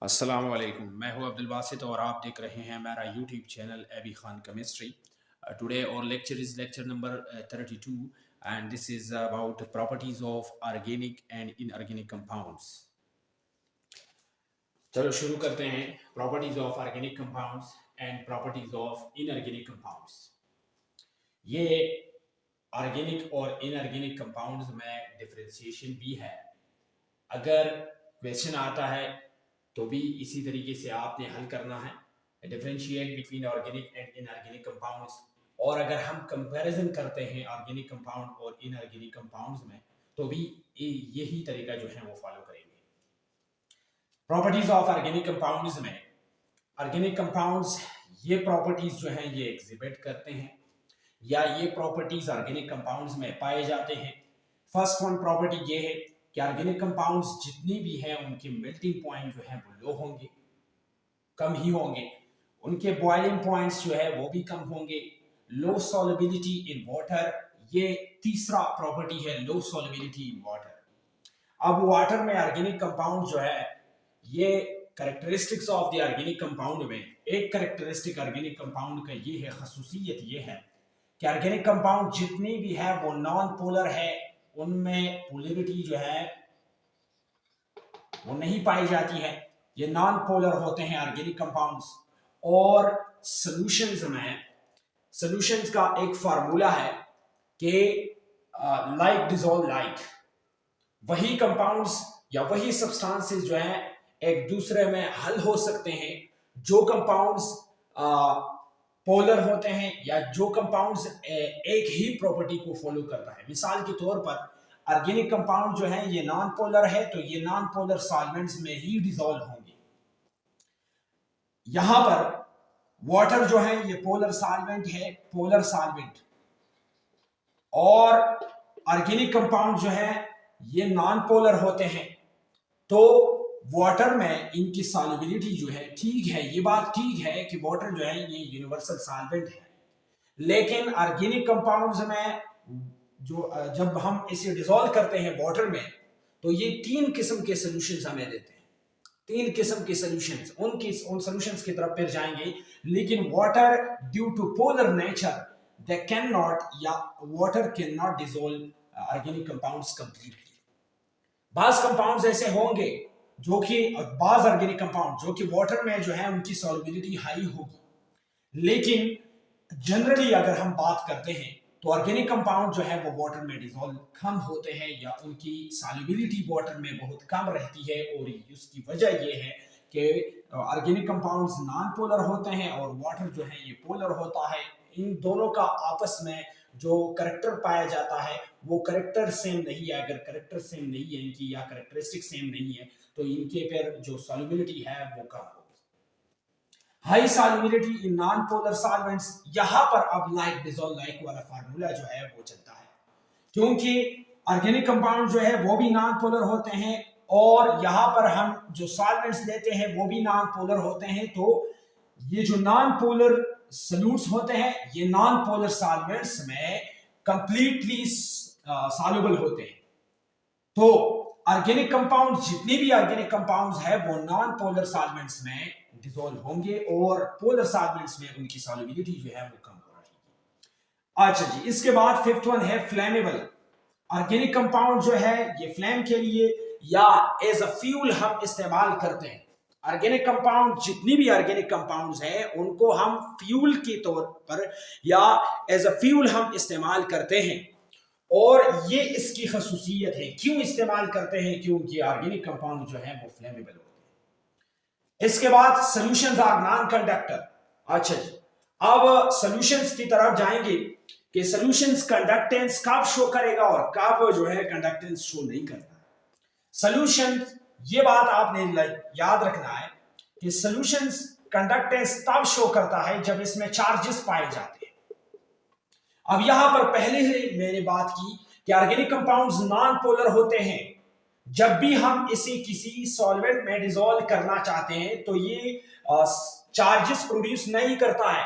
अस्सलाम वालेकुम, मैं हूं अब्दुल बासित और आप देख रहे हैं मेरा YouTube channel AB Khan chemistry. Today our lecture is lecture number 32 and this is about properties of organic and inorganic compounds. चलो शुरू करते हैं। Properties of organic compounds and properties of inorganic compounds. ये ऑर्गेनिक और इनऑर्गेनिक कंपाउंड्स में differentiation भी है। अगर क्वेश्चन आता है तो भी इसी तरीके से आपने हल करना है, differentiate between organic and inorganic compounds. और अगर हम कंपैरिजन करते हैं ऑर्गेनिक कंपाउंड और इनऑर्गेनिक कंपाउंड्स में तो भी यही तरीका जो है वो फॉलो करेंगे। प्रॉपर्टीज ऑफ ऑर्गेनिक कंपाउंड्स में ऑर्गेनिक कंपाउंड्स ये प्रॉपर्टीज जो हैं ये एग्जिबिट करते हैं या ये प्रॉपर्टीज ऑर्गेनिक कंपाउंड्स में पाए जाते हैं। फर्स्ट वन प्रॉपर्टी ये है कि ऑर्गेनिक कंपाउंड्स जितनी भी हैं उनके मेल्टिंग पॉइंट जो है वो लो होंगे, कम ही होंगे। उनके बॉइलिंग पॉइंट्स जो है वो भी कम होंगे। लो सॉल्युबिलिटी इन वाटर, ये तीसरा प्रॉपर्टी है, लो सॉल्युबिलिटी इन वाटर। अब वाटर में ऑर्गेनिक कंपाउंड जो है ये characteristics of the organic compound में एक कैरेक्टरिस्टिक ऑर्गेनिक कंपाउंड का ये है, खसूसियत ये है कि ऑर्गेनिक कंपाउंड जितनी भी है वो नॉन पोलर है, उनमें पोलरिटी जो है वो नहीं पाई जाती है। ये नॉन पोलर होते हैं ऑर्गेनिक कंपाउंड्स। और सॉल्यूशंस में सॉल्यूशंस का एक फार्मूला है कि लाइक डिसॉल्व लाइक, वही कंपाउंड्स या वही सब्सटेंसेस जो है एक दूसरे में हल हो सकते हैं। जो कंपाउंड्स पोलर होते हैं या जो कंपाउंड्स एक ही प्रॉपर्टी को फॉलो करता है। मिसाल के तौर पर ऑर्गेनिक कंपाउंड जो है ये नॉन पोलर है तो ये नॉन पोलर सॉल्वेंट्स में ही डिसॉल्व होंगे। यहां पर वाटर जो है ये पोलर सॉल्वेंट है, पोलर सॉल्वेंट। और ऑर्गेनिक कंपाउंड जो है ये नॉन पोलर होते हैं तो वाटर में इनकी सॉल्युबिलिटी जो है ठीक है, ये बात ठीक है कि वाटर जो है ये यूनिवर्सल सॉल्वेंट है। लेकिन ऑर्गेनिक कंपाउंड्स में जो जब हम इसे डिसॉल्व करते हैं वाटर में तो ये तीन किस्म के सॉल्यूशंस हमें देते हैं। तीन किस्म के सॉल्यूशंस, उन सॉल्यूशंस की तरफ फिर जाएंगे। लेकिन water due to polar nature they can not या water can not dissolve organic compounds completely. बाज कंपाउंड्स ऐसे होंगे जो कि बाज ऑर्गेनिक कंपाउंड जो कि वाटर में जो है उनकी सॉल्युबिलिटी हाई होगी, लेकिन जनरली अगर हम बात करते हैं तो ऑर्गेनिक कंपाउंड जो है वो वाटर में डिसॉल्व कम होते हैं या उनकी सॉल्युबिलिटी वाटर में बहुत कम रहती है। और उसकी वजह ये है कि ऑर्गेनिक कंपाउंड्स नॉन पोलर होते हैं और वाटर जो है ये पोलर होता है। इन दोनों का आपस में जो करैक्टर पाया जाता है वो करैक्टर सेम नहीं है। अगर करैक्टर सेम नहीं है इनकी या करैक्टरिस्टिक सेम नहीं है तो इनके फिर जो सॉल्युबिलिटी है वो कम होगी। High solubility in non polar solvents, यहां पर अब लाइक डिसॉल्व लाइक वाला फार्मूला जो है वो चलता है, क्योंकि ऑर्गेनिक कंपाउंड जो है वो भी नॉन पोलर होते हैं और यहां पर हम जो सॉल्वेंट्स लेते हैं वो भी नॉन पोलर होते हैं। तो ये जो नॉन पोलर सॉल्यूट्स होते हैं ये नॉन पोलर सॉल्वेंट्स में कंप्लीटली सॉल्युबल होते हैं। तो ऑर्गेनिक कंपाउंड जितनी भी ऑर्गेनिक कंपाउंड्स है वो नॉन पोलर सॉल्वेंट्स में डिसॉल्व होंगे और पोलर सॉल्वेंट्स में उनकी सॉल्युबिलिटी जो है वो कम हो रही है। अच्छा जी, इसके बाद फिफ्थ वन है फ्लेमेबल। ऑर्गेनिक कंपाउंड जो है ये फ्लेम के लिए या एज अ फ्यूल हम इस्तेमाल करते हैं। ऑर्गेनिक कंपाउंड जितनी भी ऑर्गेनिक कंपाउंड्स हैं उनको हम फ्यूल के तौर पर या एज अ फ्यूल हम इस्तेमाल करते हैं। और ये इसकी खसूसियत है, क्यों इस्तेमाल करते हैं, क्योंकि ऑर्गेनिक कंपाउंड जो है वो फ्लेमेबल होते हैं। इसके बाद सॉल्यूशंस आर नॉन कंडक्टर। अच्छा जी, अब सॉल्यूशंस की तरफ जाएंगे कि सॉल्यूशंस कंडक्टेंस कब शो करेगा और कब जो है कंडक्टेंस शो नहीं करता। सॉल्यूशन, ये बात आपने याद रखना है कि सॉल्यूशंस कंडक्टेंस तब शो करता है जब इसमें चार्जेस पाए जाते हैं। अब यहां पर पहले ही मैंने बात की कि ऑर्गेनिक कंपाउंड्स नॉन पोलर होते हैं। जब भी हम इसे किसी सॉल्वेंट में डिसॉल्व करना चाहते हैं तो ये चार्जेस प्रोड्यूस नहीं करता है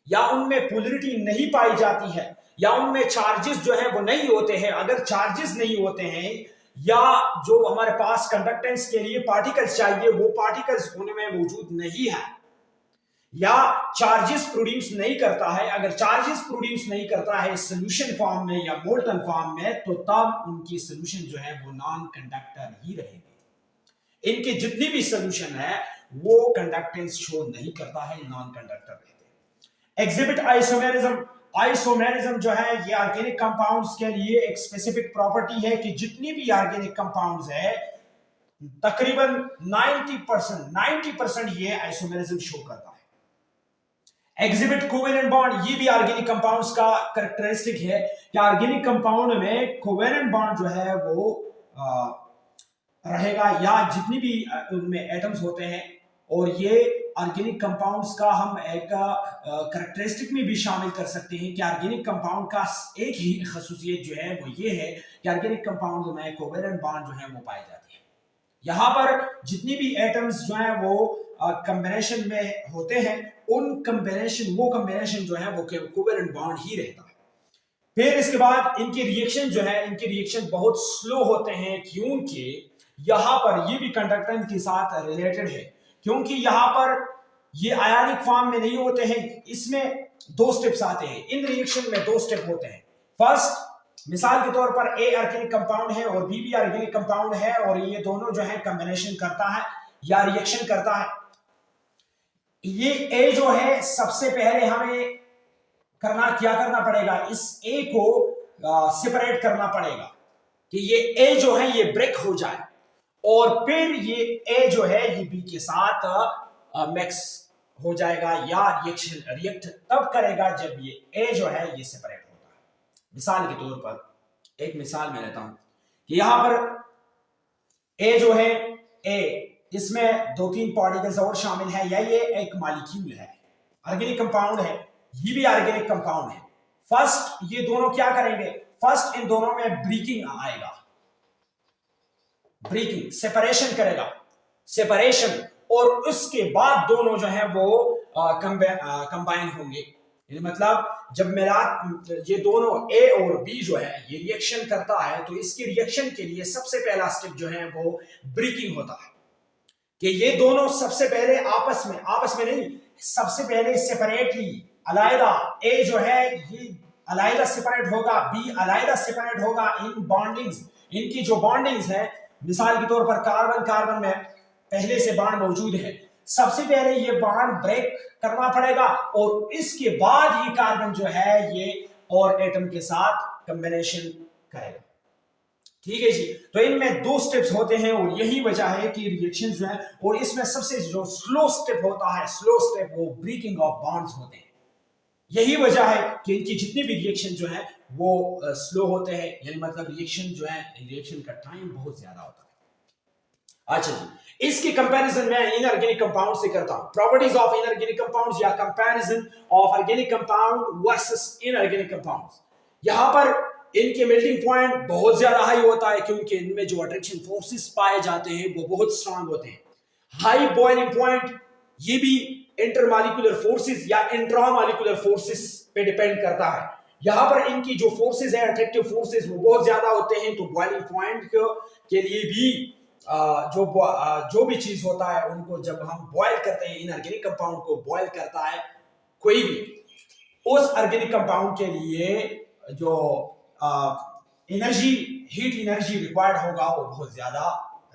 या उनमें पोलरिटी नहीं पाई जाती है या उनमें चार्जेस जो है वो नहीं होते हैं। अगर चार्जेस नहीं होते हैं या जो हमारे पास कंडक्टेंस के लिए पार्टिकल्स चाहिए वो पार्टिकल्स होने में मौजूद नहीं है, या चार्जेस प्रोड्यूस नहीं करता है, अगर चार्जेस प्रोड्यूस नहीं करता है सॉल्यूशन फॉर्म में या मोल्टन फॉर्म में, तो तब उनकी सॉल्यूशन जो है वो नॉन कंडक्टर ही रहेगी। इनके जितनी भी सॉल्यूशन है वो कंडक्टेंस शो नहीं करता है, नॉन कंडक्टर रहते हैं। Exhibit isomerism. आइसोमेरिज्म जो है ये ऑर्गेनिक कंपाउंड्स के लिए एक स्पेसिफिक प्रॉपर्टी है कि जितनी भी ऑर्गेनिक कंपाउंड्स है तकरीबन 90% ये आइसोमेरिज्म शो करता है। एग्जिबिट कोवेलेंट बॉन्ड, ये भी ऑर्गेनिक कंपाउंड्स का कैरेक्टरिस्टिक है कि ऑर्गेनिक कंपाउंड में कोवेलेंट बॉन्ड जो है वो रहेगा, या जितनी भी उनमें एटम्स होते हैं, और ये ऑर्गेनिक कंपाउंड्स का हम एक कैरेक्टरिस्टिक में भी शामिल कर सकते हैं कि ऑर्गेनिक कंपाउंड का एक ही खसूसियत जो है वो ये है कि ऑर्गेनिक कंपाउंड में कोवेलेंट बॉन्ड जो है वो पाए जाते हैं। यहाँ पर जितनी भी एटम्स जो है वो कॉम्बिनेशन में होते हैं, वो कॉम्बिनेशन जो है वो कोवेलेंट बॉन्ड ही रहता है। फिर इसके बाद इनके रिएक्शन जो है, इनके रिएक्शन बहुत स्लो होते हैं, क्योंकि यहाँ पर ये भी कंडक्टेंस के साथ रिलेटेड है, क्योंकि यहाँ पर ये आयनिक फॉर्म में नहीं होते हैं, इसमें दो स्टेप्स आते हैं, इन रिएक्शन में दो स्टेप होते हैं। फर्स्ट, मिसाल के तौर पर ए ऑर्गेनिक कंपाउंड है और बी भी ऑर्गेनिक कंपाउंड है, और ये दोनों जो है कॉम्बिनेशन करता है या रिएक्शन करता है। ये ए जो है सबसे पहले हमें क्या करना पड़ेगा, इस ए को सेपरेट करना पड़ेगा कि ये ए जो है ये ब्रेक हो जाए, और फिर ये ए जो है ये बी के साथ मिक्स हो जाएगा या रिएक्ट तब करेगा जब ये ए जो है ये सेपरेट होता है। मिसाल के तौर पर एक मिसाल मैं लेता हूं कि यहां पर ए जो है, ए इसमें 2-3 पार्टिकल्स और शामिल है, या ये एक मॉलिक्यूल है, ऑर्गेनिक कंपाउंड है, ये भी ऑर्गेनिक कंपाउंड है। फर्स्ट ये दोनों क्या करेंगे, फर्स्ट इन दोनों में ब्रेकिंग आएगा, ब्रेकिंग सेपरेशन करेगा, सेपरेशन, और उसके बाद दोनों जो है वो कंबाइन होंगे। मतलब जब ये दोनों ए और बी जो है ये रिएक्शन करता है, तो इसकी रिएक्शन के लिए सबसे पहला स्टेप जो है वो ब्रेकिंग होता है, कि ये दोनों सबसे पहले आपस में नहीं, सबसे पहले सेपरेटली अलग, ए जो है ये अलग सेपरेट होगा, बी अलग सेपरेट होगा। इन बॉन्डिंग्स, इनकी जो बॉन्डिंग्स है, मिसाल के तौर पर कार्बन में पहले से बॉन्ड मौजूद है, सबसे पहले ये बॉन्ड ब्रेक करना पड़ेगा, और इसके बाद ये कार्बन जो है ये और एटम के साथ कॉम्बिनेशन करेगा। ठीक है जी, तो इनमें दो स्टेप्स होते हैं, और यही वजह है कि रिएक्शंस जो है, और इसमें सबसे जो स्लो स्टेप होता है, स्लो स्टेप, वो ब्रेकिंग ऑफ बॉन्ड्स होते हैं। यही वजह है कि इनकी जितनी भी रिएक्शन जो है वो स्लो होते हैं, यानी मतलब रिएक्शन जो है, रिएक्शन का टाइम बहुत ज्यादा होता है। अच्छा जी, इसकी कंपैरिजन मैं इनऑर्गेनिक कंपाउंड से करता हूं, प्रॉपर्टीज ऑफ इनऑर्गेनिक कंपाउंड्स या comparison of organic compound versus inorganic compounds. यहां पर इनके मेल्टिंग पॉइंट बहुत ज्यादा हाई होता है, क्योंकि इनमें जो अट्रैक्शन फोर्सेस पाए जाते हैं वो बहुत स्ट्रांग होते हैं। हाई बॉइलिंग पॉइंट, ये भी इंटरमॉलिक्यूलर फोर्सेस या इंट्रामॉलिक्यूलर फोर्सेस पे डिपेंड करता है। यहां पर इनकी जो फोर्सेस है, अट्रैक्टिव फोर्सेस, वो बहुत ज्यादा होते हैं, तो बॉइलिंग पॉइंट के लिए भी जो भी चीज होता है उनको जब हम बॉयल करते हैं, इनऑर्गेनिक कंपाउंड को बॉयल करता है कोई भी, उस ऑर्गेनिक कंपाउंड के लिए जो एनर्जी, हीट एनर्जी रिक्वायर्ड होगा वो बहुत ज्यादा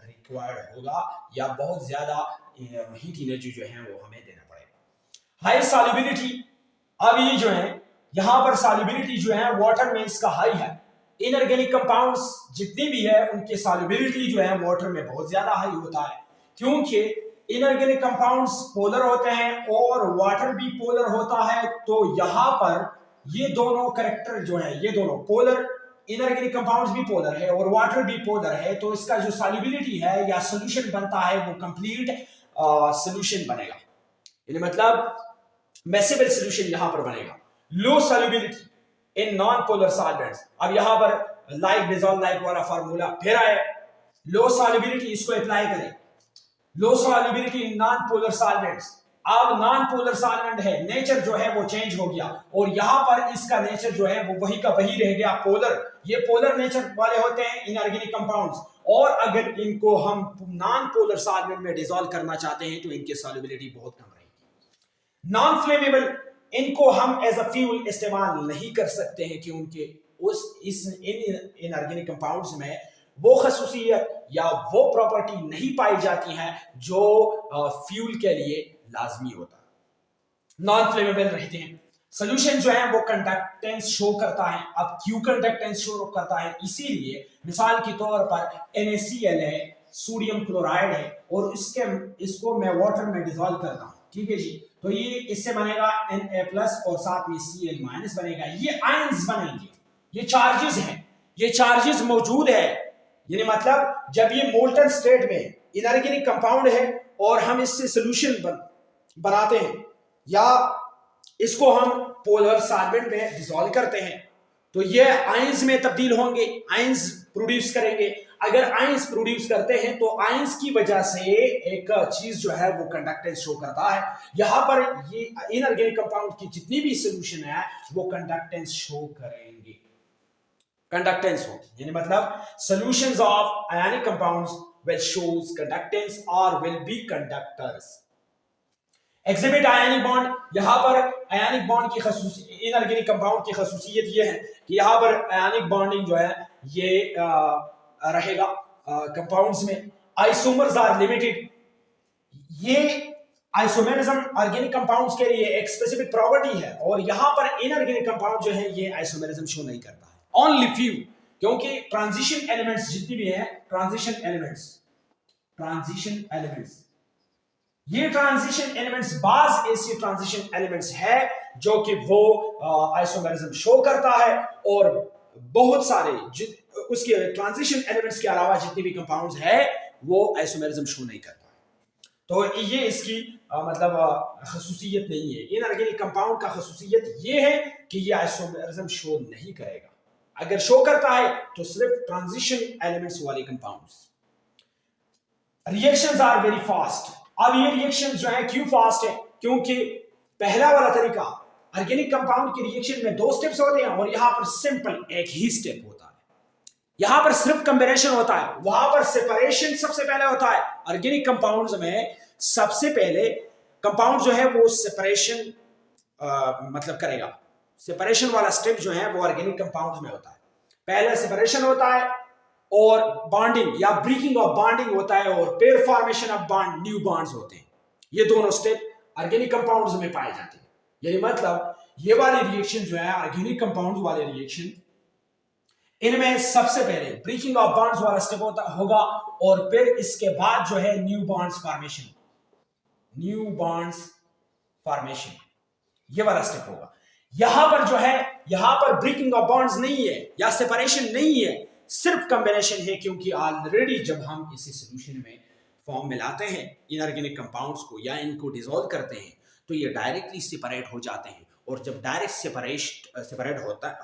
रिक्वायर्ड होगा, या बहुत ज्यादा हीट एनर्जी जो है वो हमें देना पड़ेगा। हाई सॉल्युबिलिटी, अब ये जो है यहां पर सॉल्युबिलिटी जो है वाटर में इसका हाई है। इनऑर्गेनिक कंपाउंड्स जितनी भी है उनकी सॉल्युबिलिटी जो है वाटर में बहुत ज्यादा हाई होता है, क्योंकि इनऑर्गेनिक कंपाउंड्स पोलर होते हैं और वाटर भी पोलर होता है। तो यहां पर ये दोनों कैरेक्टर जो है, ये दोनों पोलर, इनऑर्गेनिक कंपाउंड्स भी पोलर है और वाटर भी पोलर है, तो इसका जो सॉल्युबिलिटी है या सॉल्यूशन बनता है वो कंप्लीट सॉल्यूशन बनेगा, यानी मतलब मेसेबल सॉल्यूशन यहां पर बनेगा। Low solubility in non polar solvents, अब यहां पर लाइक डिसॉल्व लाइक वाला फार्मूला फिर आए, लो सॉल्युबिलिटी, इसको अप्लाई करें, low solubility in non polar solvents. अब नॉन पोलर सॉल्वेंट है, नेचर जो है वो चेंज हो गया, और यहां पर इसका नेचर जो है वो वही का वही रह गया, पोलर, ये पोलर नेचर वाले होते हैं इनऑर्गेनिक कंपाउंड्स, और अगर इनको हम नॉन पोलर सॉल्वेंट में डिसॉल्व करना चाहते हैं तो इनकी सॉल्युबिलिटी बहुत कम रहेगी। नॉन फ्लेमेबल, इनको हम एज अ फ्यूल इस्तेमाल नहीं कर सकते हैं कि उनके इस इनऑर्गेनिक कंपाउंड्स में वो खसूसियत या वो प्रॉपर्टी नहीं पाई जाती है जो फ्यूल के लिए लाजमी होता है। नॉन फ्लेमेबल रहते हैं। सोल्यूशन जो है वो कंडक्टेंस शो करता है। अब क्यों कंडक्टेंस शो करता है? इसीलिए मिसाल के तौर पर NaCl है, सोडियम क्लोराइड है, और इसको मैं वाटर में डिसॉल्व करता हूं, ठीक है जी, तो ये इससे बनेगा Na+ और साथ में Cl- बनेगा। ये आयंस बनेंगे, ये चार्जेस हैं, ये चार्जेस मौजूद है। यानी मतलब जब ये मोल्टन स्टेट में इनऑर्गेनिक कंपाउंड है और हम इससे सोल्यूशन बनाते हैं या इसको हम पोलर सॉल्वेंट में डिसॉल्व करते हैं तो ये आयंस में तब्दील होंगे, आयंस प्रोड्यूस करेंगे। अगर आयंस प्रोड्यूस करते हैं तो आयंस की वजह से एक चीज जो है वो कंडक्टेंस शो करता है। यहां पर ये इनऑर्गेनिक कंपाउंड की जितनी भी सॉल्यूशन है वो कंडक्टेंस शो करेंगे, कंडक्टेंस हो, यानी मतलब solutions of ionic compounds will shows conductance और will be conductors. Exhibit ionic bond, यहां पर आयनिक बॉन्ड की खसूसियत, इनऑर्गेनिक कंपाउंड की खसूसियत ये है कि यहां पर आयनिक बॉन्डिंग जो है ये रहेगा कंपाउंड्स में। आइसोमर्स आर लिमिटेड, ये आइसोमेरिज्म ऑर्गेनिक कंपाउंड्स के लिए एक स्पेसिफिक प्रॉपर्टी है और यहां पर इनऑर्गेनिक कंपाउंड जो है ये आइसोमेरिज्म शो नहीं करता है। ओनली फ्यू, क्योंकि ट्रांजिशन एलिमेंट्स जितनी भी हैं, ट्रांजिशन एलिमेंट्स ये ट्रांजिशन एलिमेंट्स बाज ऐसे ट्रांजिशन एलिमेंट्स है जो कि वो आइसोमेरिज्म शो करता है, और बहुत सारे उसके ट्रांजिशन एलिमेंट्स के अलावा जितने भी कंपाउंड्स है वो आइसोमेरिज्म शो नहीं करता है। तो ये इसकी मतलब खसूसियत नहीं है। इनऑर्गेनिक कंपाउंड का खसूसियत ये है कि ये आइसोमेरिज्म शो नहीं करेगा। अगर शो करता है तो सिर्फ ट्रांजिशन एलिमेंट्स वाले compounds. Reactions are very fast. अब ये रिएक्शन जो है क्यों फास्ट है? क्योंकि पहला वाला तरीका ऑर्गेनिक कंपाउंड के रिएक्शन में 2 स्टेप्स होते हैं और यहां पर सिंपल एक ही स्टेप होता है। यहां पर सिर्फ कॉम्बिनेशन होता है, वहां पर सेपरेशन सबसे पहले होता है। ऑर्गेनिक कंपाउंड्स में सबसे पहले कंपाउंड जो है वो सेपरेशन मतलब करेगा। सेपरेशन वाला स्टेप जो है वो ऑर्गेनिक कंपाउंड्स में होता है। पहले सेपरेशन होता है और बॉन्डिंग या ब्रेकिंग ऑफ बॉन्डिंग होता है और pair formation of bond, new bonds होते हैं। ये दोनों स्टेप ऑर्गेनिक कंपाउंड्स में पाए जाते हैं। यानी मतलब ये वाले रिएक्शन जो है ऑर्गेनिक कंपाउंड्स वाले रिएक्शन, इनमें सबसे पहले ब्रेकिंग ऑफ बॉन्ड्स वाला स्टेप होगा और फिर इसके बाद जो है न्यू बॉन्ड्स फॉर्मेशन, ये वाला स्टेप होगा। यहां पर जो है, यहां पर ब्रेकिंग ऑफ बॉन्ड्स नहीं है या सेपरेशन नहीं है, सिर्फ कॉम्बिनेशन है, क्योंकि ऑलरेडी जब हम इसे सॉल्यूशन में फॉर्म में लाते हैं इनऑर्गेनिक कंपाउंड्स को या इनको डिसॉल्व करते हैं तो ये डायरेक्टली सेपरेट हो जाते हैं, और जब डायरेक्ट सेपरेट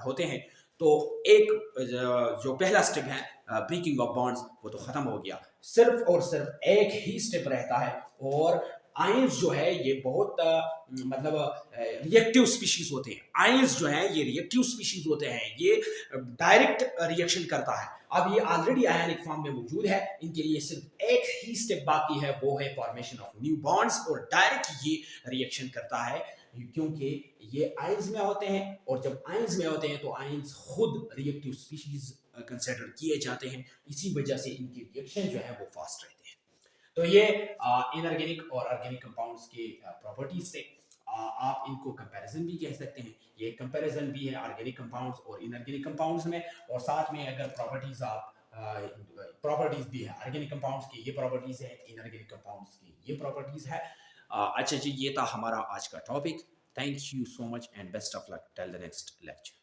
होते हैं तो एक जो पहला स्टेप है ब्रेकिंग ऑफ बॉन्ड्स वो तो खत्म हो गया। सिर्फ और सिर्फ एक ही स्टेप रहता है, और आयंस जो है ये बहुत मतलब रिएक्टिव स्पीशीज होते हैं। आयंस जो है ये रिएक्टिव स्पीशीज होते हैं, ये डायरेक्ट रिएक्शन करता है। अब ये ऑलरेडी आयनिक फॉर्म में मौजूद है, इनके लिए सिर्फ एक ही स्टेप बाकी है, वो है फॉर्मेशन ऑफ न्यू बॉन्ड्स, और डायरेक्ट ये रिएक्शन करता है क्योंकि ये आयंस में होते हैं, और जब आयंस में होते हैं तो आयंस खुद रिएक्टिव स्पीशीज कंसिडर किए जाते हैं। इसी वजह से इनकी रिएक्शन जो है वो फास्ट रहते हैं। तो ये इनऑर्गेनिक और ऑर्गेनिक कंपाउंड्स के प्रॉपर्टीज से आप इनको कंपैरिजन भी कह सकते हैं। ये कंपैरिजन भी है ऑर्गेनिक कंपाउंड्स और इनऑर्गेनिक कंपाउंड्स में, और साथ में अगर प्रॉपर्टीज प्रॉपर्टीज भी है ऑर्गेनिक कंपाउंड्स की, ये प्रॉपर्टीज है, इनऑर्गेनिक कंपाउंड्स की ये प्रॉपर्टीज है। अच्छा जी, ये था हमारा आज का topic. Thank you so much and best of luck till the next lecture.